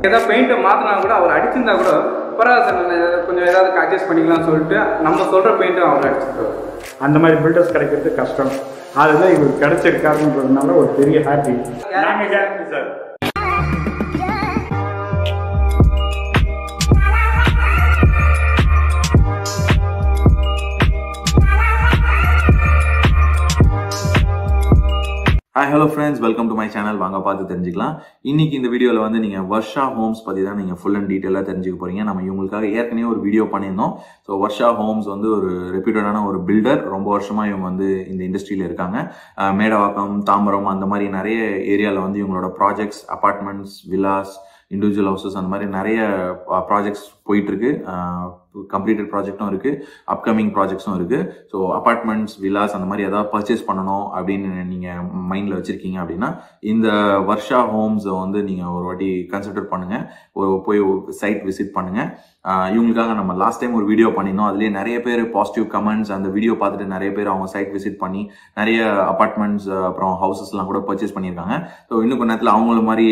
ஏதாவது பெயிண்ட்டை மாற்றினா கூட அவர் அடிச்சிருந்தா கூட பரவாயில்ல சார் கொஞ்சம் ஏதாவது அட்ஜஸ்ட் பண்ணிக்கலாம்னு சொல்லிட்டு நம்ம சொல்கிற பெயிண்ட்டை அவர் அடிச்சுருக்காரு. அந்த மாதிரி பில்டர்ஸ் கிடைக்கிறது கஷ்டம். அதுதான் இவருக்கு கிடைச்சிருக்காருன்றதுனால ஒரு பெரிய ஹாப்பி. நாங்கள் happy sir. Hi, hello friends, welcome to my channel. வாங்க பார்த்து தெரிஞ்சுக்கலாம். இன்னைக்கு இந்த வீடியோவில் வந்து நீங்கள் வர்ஷா ஹோம்ஸ் பற்றி தான் நீங்கள் ஃபுல் அண்ட் டீட்டெயிலாக தெரிஞ்சுக்க போகிறீங்க. நம்ம இவங்களுக்காக ஏற்கனவே ஒரு வீடியோ பண்ணியிருந்தோம். ஸோ வர்ஷா ஹோம்ஸ் வந்து ஒரு ரெப்யூட்டடான ஒரு பில்டர். ரொம்ப வருஷமாக இவங்க வந்து இந்த இண்டஸ்ட்ரியில் இருக்காங்க. மேடவாக்கம், தாம்பரம் அந்த மாதிரி நிறைய ஏரியாவில் வந்து இவங்களோட projects, apartments, villas, individual houses அந்த மாதிரி நிறைய ப்ராஜெக்ட்ஸ் போயிட்டுருக்கு. கம்ப்ளீட்டட் ப்ராஜெக்டும் இருக்குது, அப்கமிங் ப்ராஜெக்ட்ஸும் இருக்குது. ஸோ அப்பார்ட்மெண்ட்ஸ், வில்லாஸ் அந்த மாதிரி ஏதாவது பர்ச்சேஸ் பண்ணணும் அப்படின்னு நீங்கள் மைண்டில் வச்சுருக்கீங்க அப்படின்னா இந்த வர்ஷா ஹோம்ஸை வந்து நீங்கள் ஒரு வாட்டி கன்சிடர் பண்ணுங்கள். போய் சைட் விசிட் பண்ணுங்கள். இவங்களுக்காக நம்ம லாஸ்ட் டைம் ஒரு வீடியோ பண்ணியிருந்தோம். அதுலேயே நிறைய பேர் பாசிட்டிவ் கமெண்ட்ஸ், அந்த வீடியோ பார்த்துட்டு நிறைய பேர் அவங்க சைட் விசிட் பண்ணி நிறைய அப்பார்ட்மெண்ட்ஸ் அப்புறம் ஹவுசஸ்லாம் கூட பர்ச்சேஸ் பண்ணியிருக்காங்க. ஸோ இன்னும் கொஞ்ச நேரத்தில் அவங்கள மாதிரி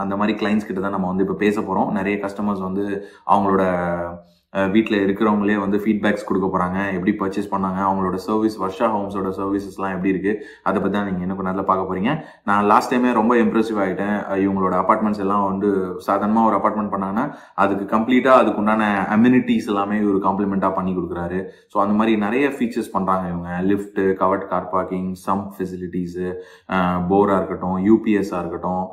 அந்த மாதிரி கிளைண்ட்ஸ் கிட்ட தான் நம்ம வந்து இப்போ பேச போகிறோம். நிறைய கஸ்டமர்ஸ் வந்து அவங்களோட வீட்டில் இருக்கிறவங்களே வந்து ஃபீட்பேக்ஸ் கொடுக்க போகிறாங்க. எப்படி பர்ச்சேஸ் பண்ணாங்க, அவங்களோட சர்வீஸ், வர்ஷா ஹோம்ஸோட சர்வீசஸ்லாம் எப்படி இருக்குது, அதை பற்றி தான் நீங்கள் இன்னும் நேரத்தில் பார்க்க போகிறீங்க. நான் லாஸ்ட் டைமே ரொம்ப இம்ப்ரெசிவ் ஆகிட்டேன். இவங்களோட அப்பார்ட்மெண்ட்ஸ் எல்லாம் வந்து சாதாரணமாக ஒரு அப்பார்ட்மெண்ட் பண்ணாங்கன்னா அதுக்கு கம்ப்ளீட்டாக அதுக்குண்டான அம்யூனிட்டிஸ் எல்லாமே ஒரு காம்ப்ளிமெண்ட்டாக பண்ணி கொடுக்குறாரு. ஸோ அந்த மாதிரி நிறைய ஃபீச்சர்ஸ் பண்ணுறாங்க இவங்க. Lift, covert car parking, sump facilities, போராக இருக்கட்டும், யூபிஎஸ்ஸாக இருக்கட்டும்,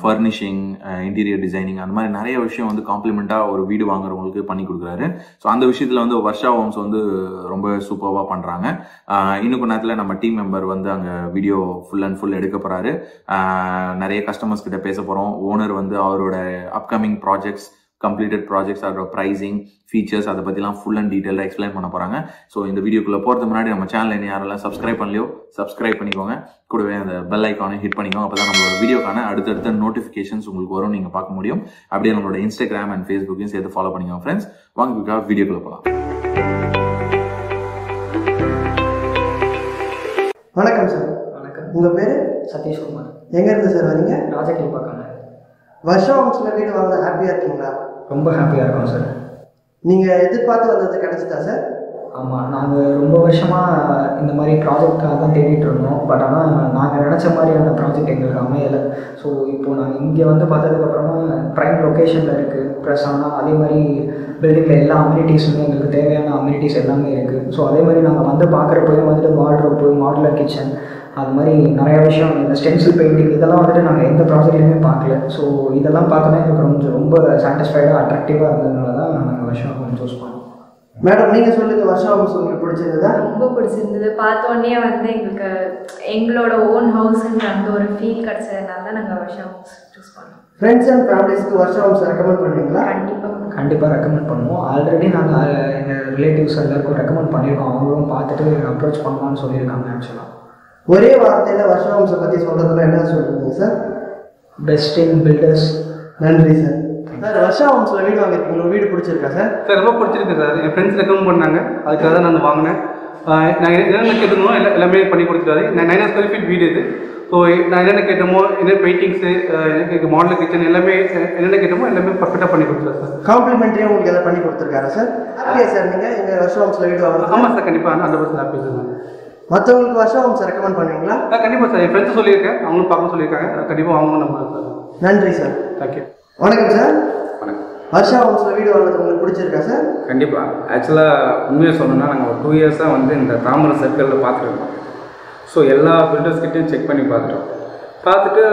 ஃபர்னிஷிங், இன்டீரியர் டிசைனிங், அந்த மாதிரி நிறைய விஷயம் வந்து காம்ப்ளிமெண்ட்டாக ஒரு வீடு வாங்குறவங்களுக்கு பண்ணி கொடுக்குறாரு. ஸோ அந்த விஷயத்தில் வந்து வர்ஷா ஹோம்ஸ் வந்து ரொம்ப சூப்பராக பண்ணுறாங்க. இன்னும் கொஞ்ச நேரத்தில் நம்ம டீம் மெம்பர் வந்து அங்கே வீடியோ ஃபுல் அண்ட் ஃபுல் எடுக்க போகிறாரு. நிறைய கஸ்டமர்ஸ் கிட்ட பேச போகிறோம். ஓனர் வந்து அவரோட அப்கமிங் ப்ராஜெக்ட்ஸ், கம்ப்ளீட்டட் ப்ராஜெக்ட்ஸ், அதோட ப்ரைஸிங், ஃபீச்சர்ஸ், அதை பற்றிலாம் ஃபுல் அண்ட் டீட்டெயிலாக எக்ஸ்பிளைன் பண்ண போகிறாங்க. ஸோ இந்த வீடியோக்குள்ளே போகிறதுக்கு முன்னாடி நம்ம சேனல் என்ன யாரெல்லாம் சப்ஸ்கிரைப் பண்ணலையோ சப்ஸ்கிரைப் பண்ணிக்கோங்க. கூடவே அந்த பெல் ஐக்கானை ஹிட் பண்ணிக்கோங்க. அப்போ தான் நம்மளோட வீடியோக்கான அடுத்தடுத்த நோட்டிஃபிகேஷன்ஸ் உங்களுக்கு வரும், நீங்கள் பார்க்க முடியும். அப்படியே நம்மளோட இன்ஸ்டாகிராம் அண்ட் ஃபேஸ்புக்கையும் சேர்த்து ஃபாலோ பண்ணிக்கோங்க ஃப்ரெண்ட்ஸ். வாங்க வீடியோக்குள்ளே போகலாம். வணக்கம் சார். வணக்கம். உங்கள் பேர்? சதீஷ்குமார். எங்கேருந்து சார் வரீங்க? ராஜகிரி பக்கம். வர்ஷா ஹோம்ஸில் வீடு வாங்க ஹாப்பியாக இருக்கீங்களா? ரொம்ப ஹாப்பியாக இருக்கோம் சார். நீங்கள் எதிர்பார்த்து வந்தது கிடைச்சிதா சார்? ஆமாம், நாங்கள் ரொம்ப வருஷமாக இந்த மாதிரி ப்ராஜெக்டாக தான் தேடிட்டு இருந்தோம். பட் ஆனால் நாங்கள் நினச்ச மாதிரியான ப்ராஜெக்ட் எங்களுக்கு அமையலை. ஸோ இப்போது நாங்கள் இங்கே வந்து பார்த்ததுக்கப்புறமா ப்ரைம் லொக்கேஷனில் இருக்குது. ப்ளஸ் ஆனால் அதே மாதிரி பில்டிங்கில் எல்லா அம்யூனிட்டிஸுமே எங்களுக்கு தேவையான அம்யூனிட்டிஸ் எல்லாமே இருக்குது. ஸோ அதே மாதிரி நாங்கள் வந்து பார்க்குறப்போயே வந்துட்டு வார்ட்ரோப்பு, மாடுலர் கிச்சன், அது மாதிரி நிறையா விஷயம், இந்த ஸ்டென்சில் பெயிண்டிங், இதெல்லாம் வந்துட்டு நாங்கள் எந்த ப்ராஜெக்ட்லையுமே பார்க்கல. ஸோ இதெல்லாம் பார்த்தோன்னா எங்களுக்கு ரொம்ப சாட்டிஸ்ஃபைடாக, அட்ராக்டிவாக இருந்ததுனால தான் நாங்கள் வர்ஷா ஹோம் சூஸ் பண்ணோம். மேடம், நீங்கள் சொல்லுங்கள், வர்ஷா ஹோம்ஸ் உங்களுக்கு பிடிச்சிருந்ததா? ரொம்ப பிடிச்சிருந்தது. பார்த்தோன்னே வந்து எங்களுக்கு எங்களோட ஓன் ஹவுஸ்ன்ற அந்த ஒரு ஃபீல் கிடச்சதுனால தான் நாங்கள் வர்ஷா ஹோம்ஸ் சூஸ் பண்ணோம். ஃப்ரெண்ட்ஸ் அண்ட் ஃபேமிலிஸ்க்கு வர்ஷா ஹோம்ஸ் ரெக்கமெண்ட் பண்ணுவீங்களா? கண்டிப்பாக ரெக்கமெண்ட் பண்ணுவோம். ஆல்ரெடி நாங்கள் எங்கள் ரிலேட்டிவ்ஸ் எல்லாருக்கும் ரெக்கமெண்ட் பண்ணியிருக்கோம். அவங்களும் பார்த்துட்டு அப்ரோச் பண்ணலான்னு சொல்லியிருக்காங்க. ஆக்சுவலாக ஒரே வார்த்தையில் வர்ஷா ஹோம்ஸை பற்றி சொல்கிறதுல என்ன சொல்லுவீங்க சார்? Best in builders. நன்றி சார். சார், வர்ஷா ஹோம்ஸில் வீடு வாங்கியிருக்கீங்க, உங்களுக்கு வீடு பிடிச்சிருக்கா சார்? சார் ரொம்ப பிடிச்சிருக்கு சார். என் ஃப்ரெண்ட்ஸ் ரெக்கமெண்ட் பண்ணாங்க, அதுக்காக தான் நான் வாங்கினேன். நாங்கள் என்னென்ன கேட்டோமோ எல்லாமே பண்ணி கொடுத்துட்டாரு. 9 ஸ்கொயர் ஃபீட் வீடு இது. ஸோ நான் என்னென்ன கேட்டோமோ, என்ன பெயிண்டிங்ஸு, எனக்கு மாடல் கிச்சன் எல்லாமே என்னென்ன கேட்டோமோ எல்லாமே பர்ஃபெக்டாக பண்ணி கொடுத்துருக்காரு சார். காம்ப்ளிமெண்ட்ரியாக உங்களுக்கு எல்லாம் பண்ணி கொடுத்துருக்காரா சார்? ஹாப்பியா சார் நீங்கள் எங்கள் வர்ஷா ஹோம்ஸில் வீடு வாங்க? ஆமாம் சார், கண்டிப்பாக 100% ஹாப்பி சார். மற்றவங்களுக்கு வர்ஷா ஹோம்ஸ் ரெக்கமெண்ட் பண்ணுவீங்களா? கண்டிப்பாக சார். என் ஃப்ரெண்ட்ஸ் சொல்லியிருக்கேன், அவங்களும் பார்க்க சொல்லியிருக்காங்க. கண்டிப்பாக வாங்கணும் நம்ம சார். நன்றி சார். தேங்க்யூ. வணக்கம் சார். வணக்கம். வர்ஷா ஹோம்ஸில் வீடு வாங்குறது உங்களுக்கு பிடிச்சிருக்கா சார்? கண்டிப்பாக. ஆக்சுவலாக உண்மையாக சொல்லணும்னா நாங்கள் ஒரு 2 இயர்ஸாக வந்து இந்த தாம்பரம் சர்க்கிளில் பார்த்துருக்கோம். ஸோ எல்லா பில்டர்ஸ்கிட்டையும் செக் பண்ணி பார்த்துட்டு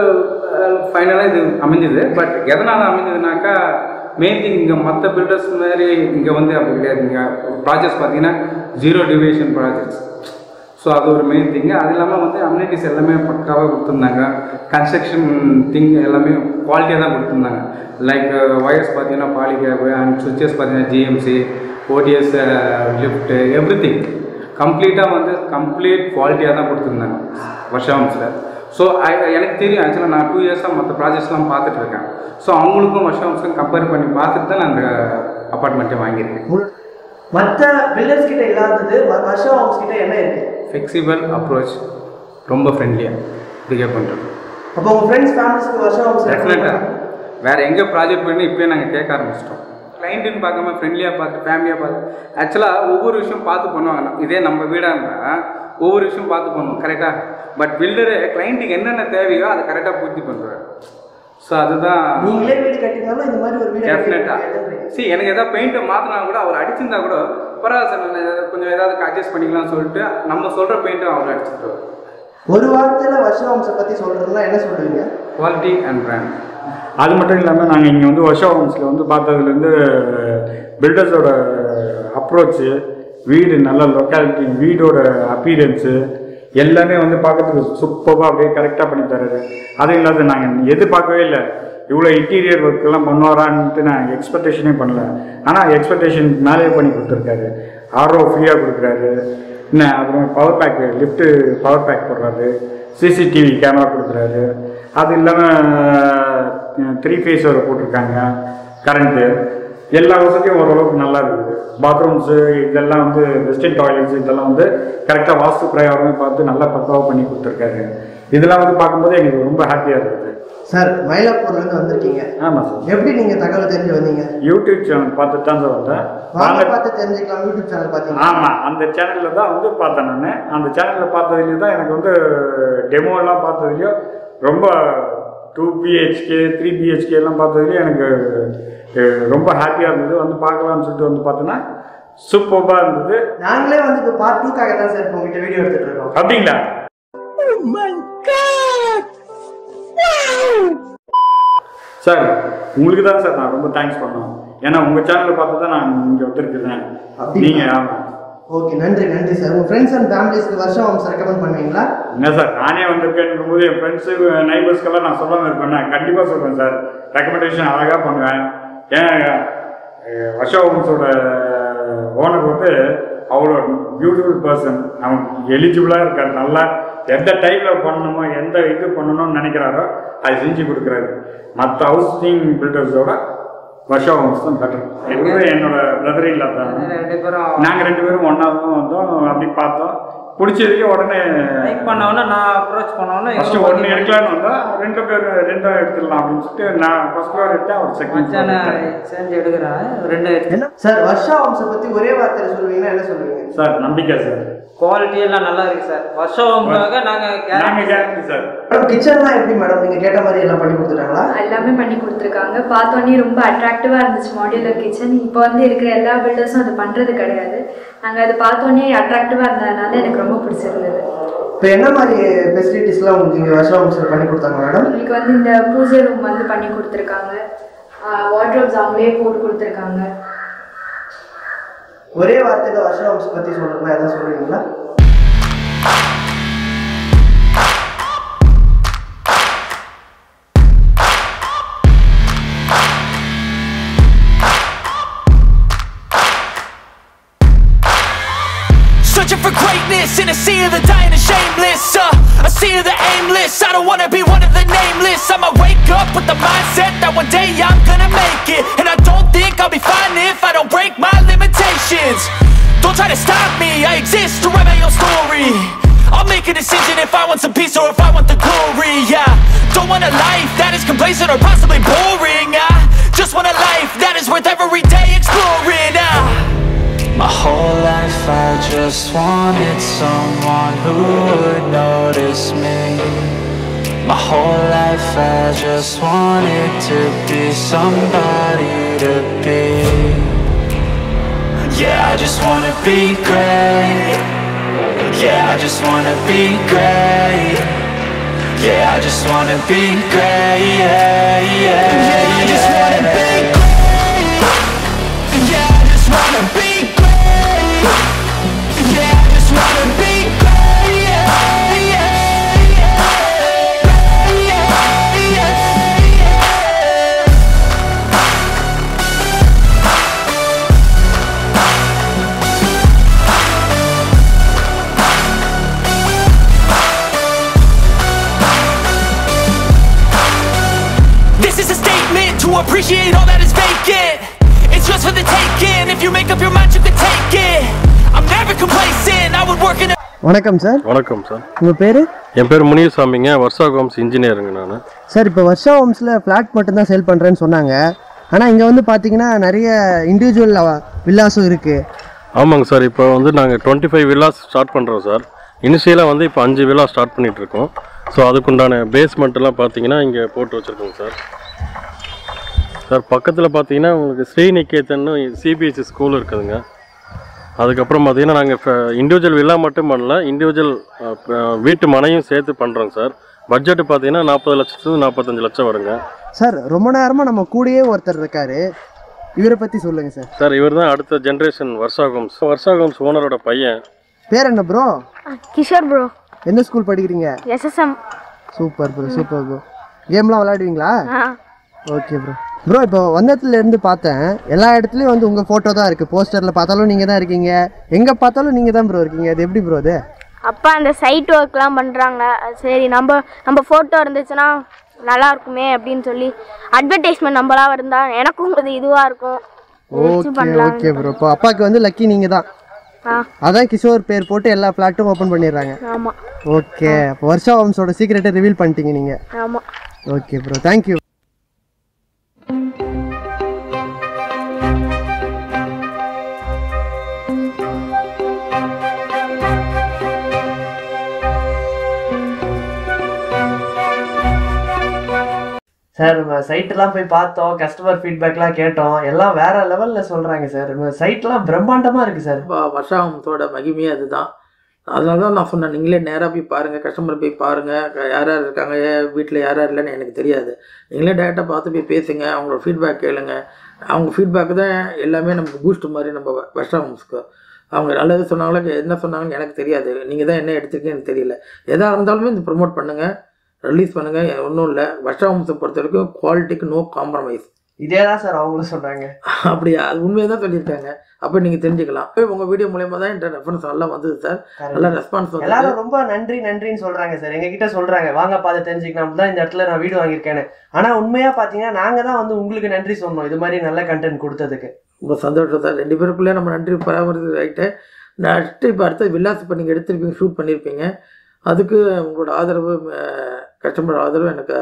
ஃபைனலாக இது அமைஞ்சுது. பட் எதனால் அமைஞ்சதுனாக்கா, மெயின் திங் இங்கே மற்ற பில்டர்ஸ் மாதிரி இங்கே வந்து அப்படி கிடையாது. இங்கே ப்ராஜெக்ட்ஸ் பார்த்தீங்கன்னா 0 டிவியேஷன் ப்ராஜெக்ட்ஸ். ஸோ அது ஒரு மெயின் திங்கு. அது இல்லாமல் வந்து அம்யூனிட்டிஸ் எல்லாமே பக்காவாக கொடுத்துருந்தாங்க. கன்ஸ்ட்ரக்ஷன் திங் எல்லாமே குவாலிட்டியாக தான் கொடுத்துருந்தாங்க. லைக் ஒயர்ஸ் பார்த்தீங்கன்னா பாலிகேப் அண்ட் சுவிச்சஸ் பார்த்தீங்கன்னா GMC, ODS, lift, every thing கம்ப்ளீட்டாக வந்து கம்ப்ளீட் குவாலிட்டியாக தான் கொடுத்துருந்தாங்க வர்ஷா ஹோம்ஸில். ஸோ எனக்கு தெரியும். ஆக்சுவலாக நான் 2 இயர்ஸாக மற்ற ப்ராஜெக்ட்ஸ்லாம் பார்த்துட்ருக்கேன். ஸோ அவங்களுக்கும் வர்ஷா ஹோம்ஸுக்கும் கம்பேர் பண்ணி பார்த்துட்டு தான் நான் அந்த அப்பார்ட்மெண்ட்டை வாங்கியிருக்கேன். மற்ற பில்டர்ஸ் கிட்ட இல்லாதது வர்ஷா ஹோம்ஸ் கிட்ட என்ன இருக்குது? ஃப்ளெக்சிபிள் அப்ரோச், ரொம்ப ஃப்ரெண்ட்லியாக பிஹேவ் பண்ணுறோம். அப்போ உங்கள் ஃப்ரெண்ட்ஸ் ஃபேமிலிஸ்க்கு வர்ஷா ஹோம்ஸ் டெஃபினட்டாக வேறு எங்கே ப்ராஜெக்ட் பண்ணி இப்போயே நாங்கள் கேட்க ஆரம்பிச்சிட்டோம். கிளைண்ட்டுன்னு பார்க்காம ஃப்ரெண்ட்லியாக பார்த்து ஃபேமிலியாக பார்த்து ஆக்சுவலாக ஒவ்வொரு விஷயம் பார்த்து பண்ணுவாங்க. இதே நம்ம வீடாக இருந்தால் ஒவ்வொரு விஷயம் பார்த்து பண்ணுவோம் கரெக்டாக. பட் பில்டரு கிளைண்ட்டுக்கு என்னென்ன தேவையோ அதை கரெக்டாக பூர்த்தி பண்ணுறாரு. ஸோ அதுதான் நீங்களே வீடு கட்டினாலும் இந்த மாதிரி ஒரு வீடு டெஃபினட்டாக எனக்கு எதாவது பெயிண்ட்டை மாற்றினா கூட அவர் அடிச்சிருந்தா கூட பரவாயில்ல சார் நான் கொஞ்சம் ஏதாவது அட்ஜஸ்ட் பண்ணிக்கலாம்னு சொல்லிட்டு நம்ம சொல்கிற பெயிண்ட்டும் அவர் அடிச்சுட்டு. ஒரு வாரத்தில் வருஷா ஹோம்ஸை பற்றி சொல்கிறதுனா என்ன சொல்லுவீங்க? Quality and brand. அது மட்டும் இல்லாமல் நாங்கள் இங்கே வந்து வருஷா ஹோம்ஸில் வந்து பார்த்ததுலேருந்து பில்டர்ஸோட அப்ரோச்சு, வீடு நல்ல லொக்காலிட்டி, வீடோட அப்பீரன்ஸு எல்லாமே வந்து பார்க்கறதுக்கு சூப்பராக அப்படியே கரெக்டாக பண்ணி தர்றாரு. அதுவும் இல்லாத நாங்கள் எதிர்பார்க்கவே இல்லை இவ்வளோ இன்டீரியர் ஒர்க்கெல்லாம் பண்ணுவாரான்ட்டு நான் எக்ஸ்பெக்டேஷனே பண்ணல. ஆனால் எக்ஸ்பெக்டேஷன் மேலே பண்ணி கொடுத்துருக்காரு. ஆர்ஓ ஃப்ரீயாக கொடுக்குறாரு. என்ன அப்புறம் power pack, lift power pack போடுறாரு. சிசிடிவி கேமரா கொடுக்குறாரு. அது இல்லாமல் 3 ஃபேஸ் வரை போட்டிருக்காங்க. கரண்ட்டு எல்லா வசதியும் ஓரளவுக்கு நல்லா இருக்குது. பாத்ரூம்ஸு இதெல்லாம் வந்து வெஸ்டர்ன் டாய்லெட்ஸ் இதெல்லாம் வந்து கரெக்டாக வாஸ்து பிரகாரமே பார்த்து நல்லா பக்காவாக பண்ணி கொடுத்துருக்காரு. இதெல்லாம் வந்து பார்க்கும்போது எனக்கு ரொம்ப ஹாப்பியாக இருக்குது. சார் மயிலாப்பூர்லேருந்து வந்திருக்கீங்க. ஆமாம் சார். எப்படி நீங்கள் தகவல் தெரிஞ்சு வந்தீங்க? யூடியூப் சேனல் பார்த்துட்டு தான் சார் வந்தேன். பார்த்து தெரிஞ்சுக்கலாம். யூடியூப் சேனல் பார்த்தீங்க? ஆமாம், அந்த சேனலில் தான் வந்து பார்த்தேன் நான். அந்த சேனலில் பார்த்ததுலேயும் தான் எனக்கு வந்து டெமோலாம் பார்த்ததுலையும் ரொம்ப 2 BHK 3 BHK எல்லாம் பார்த்ததுலேயும் எனக்கு ரொம்ப ஹாப்பியாக இருந்தது. வந்து பார்க்கலாம்னு சொல்லிட்டு வந்து பார்த்தோன்னா சூப்பராக இருந்தது. நாங்களே வந்து இப்போ பார்ட் 2க்காக தான் சார் இப்போ உங்கள்கிட்ட வீடியோ எடுத்துகிட்டு இருக்கோம். அப்படிங்களா? சார் உங்களுக்கு தான் சார் நான் ரொம்ப தேங்க்ஸ் பண்ணோம். ஏன்னா உங்கள் சேனலில் பார்த்து தான் நான் இங்கே வந்துருக்குறேன். நீங்கள் ஆமாம். ஓகே, நன்றி நன்றி சார். உங்கள் ஃப்ரெண்ட்ஸ் அண்ட் ஃபேமிலிஸ்க்கு வருஷா ஹோம்ஸ் ரெக்கமெண்ட் பண்ணுவீங்களா? என்ன சார், நானே வந்திருக்கேன் போது என் ஃப்ரெண்ட்ஸு நைபர்ஸ்க்கெல்லாம் நான் சொல்லாமல் இருப்பேன். நான் கண்டிப்பாக சொல்கிறேன் சார். ரெக்கமெண்டேஷன் அழகாக பண்ணுவேன். ஏன்னா வருஷா ஹோம்ஸோட ஓனர் வந்து அவ்வளோ பியூட்டிஃபுல் பர்சன். அவன் எலிஜிபிளாக இருக்கார். நல்லா எந்த டைமில் பண்ணணுமோ எந்த இது பண்ணணும்னு நினைக்கிறாரோ அதை செஞ்சு கொடுக்குறாரு. மற்ற ஹவுசிங் பில்டர்ஸோட வருஷா ஹோம்ஸ் தான் பெட்டர். என்னோட பிரதர் இல்லை தான். நாங்கள் 2 பேரும் ஒன்றா தான் வந்தோம். அப்படி பார்த்தோம், பிடிச்சதுக்கே உடனே லைக் பண்ணவொன்னே நான் அப்ரோச் பண்ணவொன்னே ஃபஸ்ட்டு 1 எடுக்கலான்னு வந்தோம். 2 பேர் 2 எடுத்துடலாம் அப்படின்னு சொல்லிட்டு நான் ஃபர்ஸ்ட் ஃப்ளோர் எடுத்தேன். அவர் செகண்ட் சேர்ந்து எடுக்கிறேன். 2 என்ன சார் வருஷா ஹோம்ஸை பற்றி ஒரே வார்த்தையில் சொல்லுவீங்கன்னா என்ன சொல்லுவீங்க? சார் நம்பிக்கை சார். குவாலிட்டி எல்லாம் நல்லா இருக்கு சார். வருஷா ஹோம்காக நாங்கள் கேரண்டி சார். கிச்சன்லாம் எப்படி மேடம் நீங்கள் கேட்ட மாதிரி எல்லாம் பண்ணி கொடுத்துட்டாங்களா? எல்லாமே பண்ணி கொடுத்துருக்காங்க. பார்த்தோன்னே ரொம்ப அட்ராக்டிவாக இருந்துச்சு மாடுலர் கிச்சன். இப்போ வந்து இருக்கிற எல்லா பில்டர்ஸும் அது பண்ணுறது கிடையாது. நாங்கள் அது பார்த்தோன்னே அட்ராக்டிவாக இருந்ததுனால எனக்கு ரொம்ப பிடிச்சிருந்தது. இப்போ என்ன மாதிரி ஃபெசிலிட்டிஸ்லாம் உங்களுக்கு இங்கே வருஷா ஹோம்ஸில் பண்ணி கொடுத்தாங்க மேடம்? எங்களுக்கு வந்து இந்த பூஜை ரூம் வந்து பண்ணி கொடுத்துருக்காங்க. வார்ட்ரோப்ஸ் அவங்களே போட்டு கொடுத்துருக்காங்க. ஒரே வார்த்தையில் வருஷா ஹோம்ஸ் பற்றி சொல்கிறதுனா எதாவது சொல்லுவீங்களா? Searching for greatness in a sea of the dying and shameless, a sea of the aimless. I don't wanna be one of the nameless. I'ma wake up with the mindset that one day I'm gonna make it. And I don't think I'll be fine if I don't break my limitations. Don't try to stop me, I exist to write my own story. I'll make a decision if I want some peace or if I want the glory. Yeah, don't want a life that is complacent or possibly boring. I just want a life that is worth every day exploring. My whole life I just wanted someone who would notice me. My whole life I just wanted to be somebody to be. Yeah, I just wanna be great. Yeah, I just wanna be great. Yeah, I just wanna be great. Yeah, yeah, yeah, I just wanna be great. Yeah, I just wanna be great. Yeah, I just wanna be great. Yeah, yeah, yeah, yeah, yeah. This is a statement to appreciate all that is vacant. It's just for the taking. If you make up your mind, you can take it. I'm never complacent. I would work in a வணக்கம் sir. வணக்கம் sir. உங்கள் பேர்? என் பேர் முனியசாமிங்க. Varsha Holmes இன்ஜினியருங்க நான். Sir, இப்போ Varsha ஹோம்ஸில் flat மட்டும்தான் sale பண்ணுறேன்னு சொன்னாங்க. ஆனால் இங்கே வந்து பார்த்தீங்கன்னா நிறைய இண்டிவிஜுவல் வில்லாஸும் இருக்குது. ஆமாங்க சார். இப்போ வந்து நாங்கள் 25 வில்லாஸ் ஸ்டார்ட் பண்ணுறோம் சார். இனிஷியலாக வந்து இப்போ 5 வில்லா ஸ்டார்ட் பண்ணிகிட்ருக்கோம். ஸோ அதுக்குண்டான பேஸ்மெண்ட்டெல்லாம் பார்த்தீங்கன்னா இங்கே போட்டு வச்சுருக்கோங்க சார். சார் பக்கத்தில் பார்த்தீங்கன்னா உங்களுக்கு ஸ்ரீநிகேதன் சிபிஎஸ்சி ஸ்கூல் இருக்குதுங்க. அதுக்கப்புறம் பார்த்தீங்கன்னா நாங்கள் இண்டிவிஜுவல் வில்லா மட்டும் பண்ணல, இண்டிவிஜுவல் வீட்டு மனையும் சேர்த்து பண்ணுறோங்க சார். பட்ஜெட்டு பார்த்தீங்கன்னா 40 லட்சத்துலேருந்து 45 லட்சம் வருங்க சார். ரொம்ப நேரமாக நம்ம கூடயே ஒருத்தர் இருக்காரு, இவரை பற்றி சொல்லுங்கள் சார். சார் இவர் தான் அடுத்த ஜென்ரேஷன் வர்ஷா ஹோம்ஸ் ஓனரோட பையன். பேர் என்ன ப்ரோ? கிஷோர் ப்ரோ. என்ன ஸ்கூல் படிக்கிறீங்க? SSM. Super bro, super bro. கேம்லாம் விளையாடுவீங்களா? Okay bro. ப்ரோ இப்போ வந்ததுலேருந்து பார்த்தேன் எல்லா இடத்துலையும் வந்து உங்கள் ஃபோட்டோ தான் இருக்குது. போஸ்டரில் பார்த்தாலும் நீங்கள் தான் இருக்கீங்க, எங்கே பார்த்தாலும் நீங்கள் தான் ப்ரோ இருக்கீங்க. அது எப்படி ப்ரோ? அது அப்பா அந்த சைட் ஒர்க்லாம் பண்ணுறாங்க. சரி நம்ம ஃபோட்டோ இருந்துச்சுன்னா நல்லா இருக்குமே அப்படின்னு சொல்லி அட்வர்டைஸ்மெண்ட் நம்மளாம் இருந்தால் எனக்கும் கொஞ்சம் இதுவாக இருக்கும். Okay bro. இப்போ அப்பாவுக்கு வந்து லக்கி நீங்கள் தான். அதான் கிஷோர் பேர் போட்டு எல்லா ஃப்ளாட்டும் ஓப்பன் பண்ணிடுறாங்க. ஆமாம். ஓகே, அப்போ வர்ஷா ஹோம்ஸோட சீக்ரெட்டை ரிவீல் பண்ணிட்டீங்க நீங்கள். ஆமாம். Okay bro, thank you. சார், நம்ம சைட்டெல்லாம் போய் பார்த்தோம், கஸ்டமர் ஃபீட்பேக்லாம் கேட்டோம், எல்லாம் வேற லெவலில் சொல்கிறாங்க சார். நம்ம சைட்லாம் பிரம்மாண்டமாக இருக்குது சார். வர்ஷா ஹோம்ஸோட மகிமையே அதுதான். அதனால தான் நான் சொன்னேன், நீங்களே நேராக போய் பாருங்கள், கஸ்டமர் போய் பாருங்கள், யார் யார் இருக்காங்க, வீட்டில் யார் யார் இல்லைன்னு எனக்கு தெரியாது. நீங்களே டேரெக்டாக பார்த்து போய் பேசுங்க, அவங்களோட ஃபீட்பேக் கேளுங்க. அவங்க ஃபீட்பேக்கு தான் எல்லாமே நமக்கு பூஸ்ட் மாதிரி நம்ம வர்ஷா ஹோம்ஸ்க்கு. அவங்க நல்லது சொன்னாங்களோ என்ன சொன்னாங்கன்னு எனக்கு தெரியாது. நீங்கள் தான் என்ன எடுத்துருக்கீங்கன்னு எனக்கு தெரியல. எதாக இருந்தாலுமே இந்த ப்ரொமோட் பண்ணுங்கள், ரிலீஸ் பண்ணுங்கள். ஒன்றும் இல்லை, வர்ஷா ஹோம்ஸை பொறுத்த வரைக்கும் குவாலிட்டிக்கு நோ காம்ப்ரமைஸ். இதே தான் சார் அவங்களும் சொல்கிறாங்க. அப்படியா? அது உண்மையாக தான் சொல்லியிருக்காங்க. அப்போ நீங்கள் தெரிஞ்சுக்கலாம். உங்கள் வீடியோ மூலயமா தான் என்கிட்ட ரெஃபரன்ஸ் நல்லா வந்தது சார். நல்லா ரெஸ்பான்ஸ் வந்து எல்லாரும் ரொம்ப நன்றின்னு சொல்கிறாங்க சார். எங்ககிட்ட சொல்கிறாங்க, வாங்க பார்த்து தெரிஞ்சுக்கலாம் தான் இந்த இடத்துல நான் வீடியோ வாங்கியிருக்கேன்னு. ஆனால் உண்மையாக பார்த்தீங்கன்னா நாங்கள் தான் வந்து உங்களுக்கு நன்றி சொன்னோம், இது மாதிரி நல்ல கண்டென்ட் கொடுத்ததுக்கு. ரொம்ப சந்தோஷம் சார். 2 பேருக்குள்ளே நம்ம நன்றி பராமரித்து ஆகிட்டு நெக்ஸ்ட்டு இப்போ அடுத்த வில்லாஸ் இப்போ நீங்கள் எடுத்துருப்பீங்க, ஷூட் பண்ணியிருப்பீங்க. அதுக்கு உங்களோட ஆதரவு, கஸ்டமர் ஆதரவு எனக்கு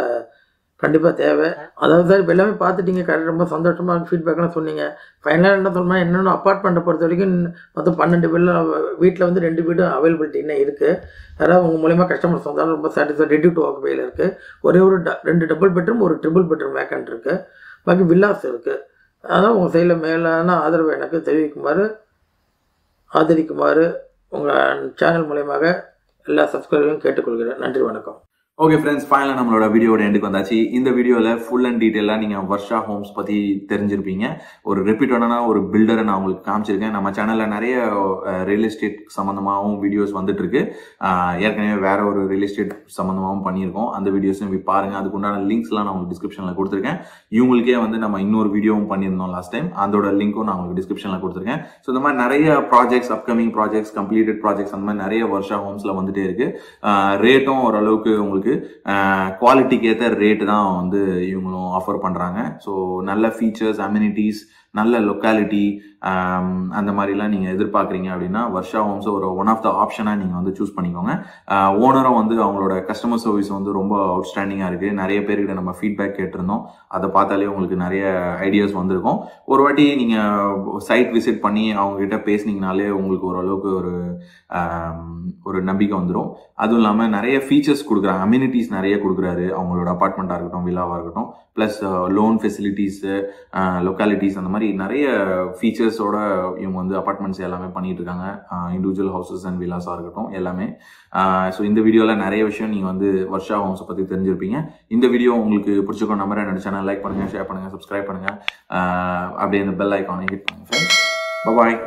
கண்டிப்பாக தேவை. அதாவது சார் இப்போ எல்லாமே பார்த்துட்டீங்க, ரொம்ப சந்தோஷமாக ஃபீட்பேக்லாம் சொன்னீங்க. ஃபைனலாக என்ன சொன்னால், என்னென்ன அப்பார்ட்மெண்ட்டை பொறுத்த வரைக்கும் மொத்தம் 12 வீட்டில் வந்து 2 வீடு அவைலபிலிட்டி இன்னும் இருக்குது. யாராவது உங்கள் மூலயமா கஸ்டமர்ஸ் வந்தாலும் ரொம்ப சாட்டிஸ்ஃபைட். ரெடி டு ஆக்குபையில் இருக்குது. ஒரே ஒரு 2 டபுள் பெட்ரூம், ஒரு ட்ரிபிள் பெட்ரூம் வேக்கண்ட் இருக்குது. பாக்கி வில்லாஸ் இருக்குது. அதான் உங்கள் சைடில் மேலான ஆதரவு எனக்கு தெரிவிக்குமாறு, ஆதரிக்குமாறு உங்கள் சேனல் மூலயமாக எல்லா சப்ஸ்கிரைபரையும் கேட்டுக்கொள்கிறேன். நன்றி, வணக்கம். ஓகே ஃப்ரெண்ட்ஸ், ஃபைனலாக நம்மளோட வீடியோட எண்டுக்கு வந்தாச்சு. இந்த வீடியோவில் ஃபுல் அண்ட் டீட்டெயிலாக நீங்கள் வர்ஷா ஹோம்ஸ் பற்றி தெரிஞ்சிருப்பீங்க. ஒரு ரெப்யூட்டடான ஒரு பில்டரை நான் உங்களுக்கு காமிச்சிருக்கேன். நம்ம சேனலில் நிறைய ரியல் எஸ்டேட் சம்மந்தமாகவும் வீடியோஸ் வந்துட்டுருக்கு. ஏற்கனவே வேற ஒரு ரியல் எஸ்டேட் சம்மந்தமாகவும் பண்ணியிருக்கோம். அந்த வீடியோஸும் போய் பாருங்கள். அதுக்குண்டான லிங்க்ஸ்லாம் நான் உங்களுக்கு டிஸ்கிரிப்ஷனில் கொடுத்துருக்கேன். இவங்களுக்கே வந்து நம்ம இன்னொரு வீடியோவும் பண்ணியிருந்தோம் லாஸ்ட் டைம். அதோட லிங்க்கும் நான் உங்களுக்கு டிஸ்கிரிப்ஷனில் கொடுத்துருக்கேன். ஸோ இந்த மாதிரி நிறைய projects, upcoming projects, completed projects அந்த மாதிரி நிறைய வர்ஷா ஹோம்ஸில் வந்துட்டே இருக்கு. ரேட்டும் ஓரளவுக்கு உங்களுக்கு குவாலிட்டிக்கு ஏற்ற ரேட்டு தான் வந்து இவங்களும் ஆஃபர் பண்றாங்க. ஸோ நல்ல ஃபீச்சர்ஸ், அம்யூனிட்டிஸ், நல்ல லொக்காலிட்டி அந்த மாதிரிலாம் நீங்கள் எதிர்பார்க்குறீங்க அப்படின்னா வர்ஷா ஹோம்ஸ் ஒரு ஒன் ஆஃப் த ஆப்ஷனாக நீங்கள் வந்து சூஸ் பண்ணிக்கோங்க. ஓனரும் வந்து அவங்களோட கஸ்டமர் சர்வீஸ் வந்து ரொம்ப அவுட்ஸ்டாண்டிங்காக இருக்குது. நிறைய பேர்கிட்ட நம்ம ஃபீட்பேக் கேட்டிருந்தோம். அதை பார்த்தாலே உங்களுக்கு நிறைய ஐடியாஸ் வந்திருக்கும். ஒரு வாட்டி நீங்கள் சைட் விசிட் பண்ணி அவங்ககிட்ட பேசுனீங்கனாலே உங்களுக்கு ஓரளவுக்கு ஒரு நம்பிக்கை வந்துடும். அதுவும் இல்லாமல் நிறைய ஃபீச்சர்ஸ் கொடுக்குறாங்க, அம்யூனிட்டிஸ் நிறைய கொடுக்குறாரு. அவங்களோட அப்பார்ட்மெண்ட்டாக இருக்கட்டும், வில்லாவாக இருக்கட்டும், ப்ளஸ் லோன் ஃபெசிலிட்டிஸு, லொக்காலிட்டிஸ், அந்த மாதிரி நிறைய ஃபீச்சர்ஸோட இவங்க வந்து அப்பார்ட்மெண்ட்ஸ் எல்லாமே பண்ணிட்டு இருக்காங்க. இண்டிவிஜுவல் ஹவுசஸ் அண்ட் வில்லாஸாக இருக்கட்டும் எல்லாமே. ஸோ இந்த வீடியோவில் நிறைய விஷயம் நீங்கள் வந்து வர்ஷா ஹோம்ஸை பற்றி தெரிஞ்சிருப்பீங்க. இந்த வீடியோ உங்களுக்கு பிடிச்சிருக்கோம் நம்பர். என்னோட சேனல் லைக் பண்ணுங்கள், ஷேர் பண்ணுங்கள், சப்ஸ்கிரைப் பண்ணுங்கள். அப்படியே இந்த பெல் ஐக்கானை ஹிட் பண்ணுங்கள் ஃப்ரெண்ட்ஸ். பாய்.